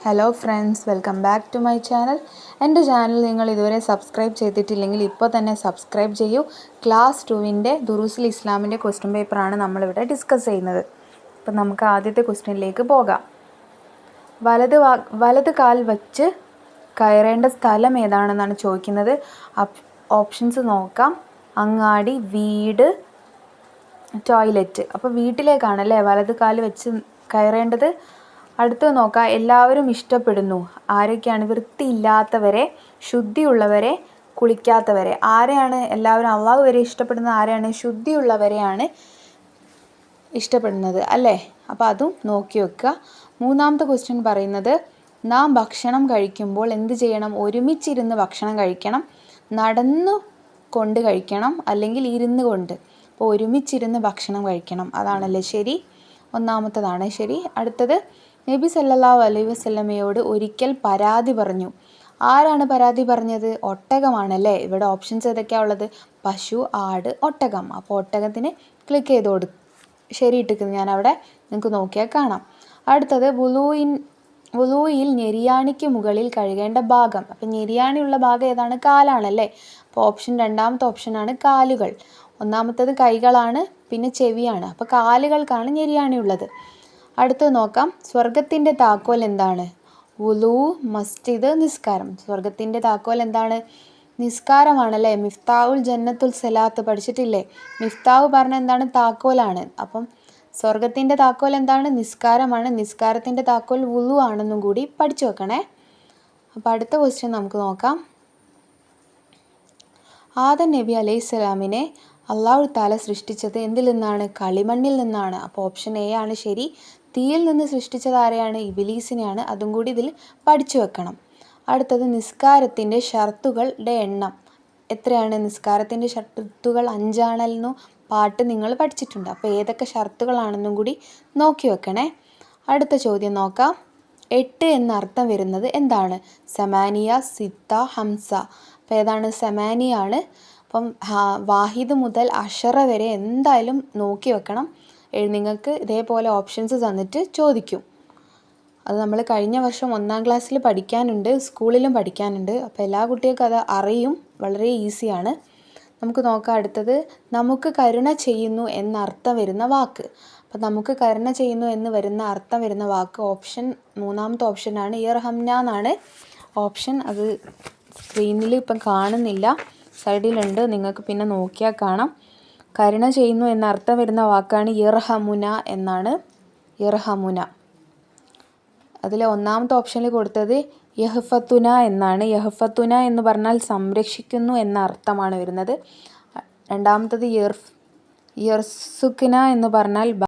Hello friends, welcome back to my channel. എൻ്റെ channel നിങ്ങൾ ഇതുവരെ സബ്സ്ക്രൈബ് ചെയ്തിട്ടില്ലെങ്കിൽ ഇപ്പോൾ തന്നെ സബ്സ്ക്രൈബ് ചെയ്യൂ. ക്ലാസ് 2 ദുറൂസുൽ ഇസ്ലാമിൻ്റെ ക്വസ്റ്റ്യൻ പേപ്പറാണ് നമ്മളിവിടെ ഡിസ്കസ് ചെയ്യുന്നത്. അപ്പം നമുക്ക് ആദ്യത്തെ ക്വസ്റ്റ്യനിലേക്ക് പോകാം. വലത് കാൽ വച്ച് കയറേണ്ട സ്ഥലം ഏതാണെന്നാണ് ചോദിക്കുന്നത്. ഓപ്ഷൻസ് നോക്കാം. അങ്ങാടി, വീട്, ടോയ്ലറ്റ്. അപ്പോൾ വീട്ടിലേക്കാണല്ലേ വലത് കാൽ വെച്ച് കയറേണ്ടത്. അടുത്ത് നോക്കാം. എല്ലാവരും ഇഷ്ടപ്പെടുന്നു. ആരൊക്കെയാണ്? വൃത്തിയില്ലാത്തവരെ, ശുദ്ധിയുള്ളവരെ, കുളിക്കാത്തവരെ. ആരെയാണ് എല്ലാവരും? അള്ളാഹു വരെ ഇഷ്ടപ്പെടുന്നത് ആരെയാണ്? ശുദ്ധിയുള്ളവരെയാണ് ഇഷ്ടപ്പെടുന്നത് അല്ലേ? അപ്പോൾ അതും നോക്കി വെക്കുക. മൂന്നാമത്തെ ക്വസ്റ്റ്യൻ പറയുന്നത്, നാം ഭക്ഷണം കഴിക്കുമ്പോൾ എന്ത് ചെയ്യണം? ഒരുമിച്ചിരുന്ന് ഭക്ഷണം കഴിക്കണം, നടന്നു കൊണ്ട് കഴിക്കണം, അല്ലെങ്കിൽ ഇരുന്ന് കൊണ്ട്. അപ്പോൾ ഒരുമിച്ചിരുന്ന് ഭക്ഷണം കഴിക്കണം, അതാണല്ലേ ശരി. ഒന്നാമത്തതാണ് ശരി. അടുത്തത്, നബി സല്ലല്ലാഹു അലൈഹി വസല്ലമയോട് ഒരിക്കൽ പരാതി പറഞ്ഞു. ആരാണ് പരാതി പറഞ്ഞത്? ഒട്ടകമാണല്ലേ. ഇവിടെ ഓപ്ഷൻസ് ഏതൊക്കെയാണ് ഉള്ളത്? പശു, ആട്, ഒട്ടകം. അപ്പോൾ ഒട്ടകത്തിന് ക്ലിക്ക് ചെയ്ത് കൊടുക്കും. ശരി ഇട്ടിരിക്കുന്നു ഞാൻ അവിടെ, നിങ്ങൾക്ക് നോക്കിയാൽ കാണാം. അടുത്തത്, വുളൂയിൽ ഞെരിയാണിക്ക് മുകളിൽ കഴുകേണ്ട ഭാഗം. അപ്പം ഞെരിയാണിയുള്ള ഭാഗം ഏതാണ്? കാലാണല്ലേ. അപ്പോൾ രണ്ടാമത്തെ ഓപ്ഷനാണ് കാലുകൾ. ഒന്നാമത്തത് കൈകളാണ്, പിന്നെ ചെവിയാണ്. അപ്പോൾ കാലുകൾക്കാണ് ഞെരിയാണി ഉള്ളത്. അടുത്തത് നോക്കാം. സ്വർഗത്തിൻ്റെ താക്കോൽ എന്താണ്? വുളൂ, മസ്ജിദ്, നിസ്കാരം. സ്വർഗത്തിൻ്റെ താക്കോൽ എന്താണ്? നിസ്കാരമാണല്ലേ. മിഫ്താഉൽ ജന്നത്തുൽ സലാത്ത് പഠിച്ചിട്ടില്ലേ? മിഫ്താഹ് പറഞ്ഞ എന്താണ്? താക്കോലാണ്. അപ്പം സ്വർഗത്തിൻ്റെ താക്കോൽ എന്താണ്? നിസ്കാരമാണ്. നിസ്കാരത്തിൻ്റെ താക്കോൽ വുളൂ ആണെന്നും കൂടി പഠിച്ചു വെക്കണേ. അപ്പോൾ അടുത്ത ക്വസ്റ്റ്യൻ നമുക്ക് നോക്കാം. ആദം നബി അലൈഹിസ്സലാമിനെ അള്ളാഹു തആല സൃഷ്ടിച്ചത് എന്തിൽ നിന്നാണ്? കളിമണ്ണിൽ നിന്നാണ്. അപ്പോൾ ഓപ്ഷൻ എ ആണ് ശരി. തീയിൽ നിന്ന് സൃഷ്ടിച്ചത് ആരെയാണ്? ഇബ്ലീസിനെയാണ്. അതും കൂടി ഇതിൽ പഠിച്ചു വെക്കണം. അടുത്തത്, നിസ്കാരത്തിൻ്റെ ഷർത്തുകളുടെ എണ്ണം എത്രയാണ്? നിസ്കാരത്തിൻ്റെ ഷർത്തുകൾ 5 പാട്ട് നിങ്ങൾ പഠിച്ചിട്ടുണ്ട്. അപ്പോൾ ഏതൊക്കെ ഷർത്തുകളാണെന്നും കൂടി നോക്കി വെക്കണേ. അടുത്ത ചോദ്യം നോക്കാം. 8 എന്നർത്ഥം വരുന്നത് എന്താണ്? സമാനിയ, സിത്ത, ഹംസ. അപ്പോൾ ഏതാണ്? സമാനിയാണ്. അപ്പം വാഹിദ് മുതൽ അഷറ വരെ എന്തായാലും നോക്കി വെക്കണം. നിങ്ങൾക്ക് ഇതേപോലെ ഓപ്ഷൻസ് തന്നിട്ട് ചോദിക്കും. അത് നമ്മൾ കഴിഞ്ഞ വർഷം 1-ാം ക്ലാസ്സിൽ പഠിക്കാനുണ്ട്, സ്കൂളിലും പഠിക്കാനുണ്ട്. അപ്പോൾ എല്ലാ കുട്ടികൾക്കും അത് അറിയും. വളരെ ഈസിയാണ്. നമുക്ക് നോക്കാം. അടുത്തത്, നമുക്ക് കരുണ ചെയ്യുന്നു എന്നർത്ഥം വരുന്ന വാക്ക്. അപ്പോൾ നമുക്ക് കരുണ ചെയ്യുന്നു എന്ന് വരുന്ന അർത്ഥം വരുന്ന വാക്ക് മൂന്നാമത്തെ ഓപ്ഷനാണ് യർഹംന എന്നാണ് ഓപ്ഷൻ. അത് സ്ക്രീനിൽ ഇപ്പം കാണുന്നില്ല, സൈഡിലുണ്ട്, നിങ്ങൾക്ക് പിന്നെ നോക്കിയാൽ കാണാം. കരുണ ചെയ്യുന്നു എന്നർത്ഥം വരുന്ന വാക്കാണ് യർഹമുന എന്നാണ്. യർഹമുന. അതിൽ ഒന്നാമത്തെ ഓപ്ഷനിൽ കൊടുത്തത് യഹ്ഫത്തുന എന്നാണ്. യഹ്ഫത്തുന എന്ന് പറഞ്ഞാൽ സംരക്ഷിക്കുന്നു എന്ന അർത്ഥമാണ് വരുന്നത്. രണ്ടാമത്തത് യർസുക്ന എന്ന് പറഞ്ഞാൽ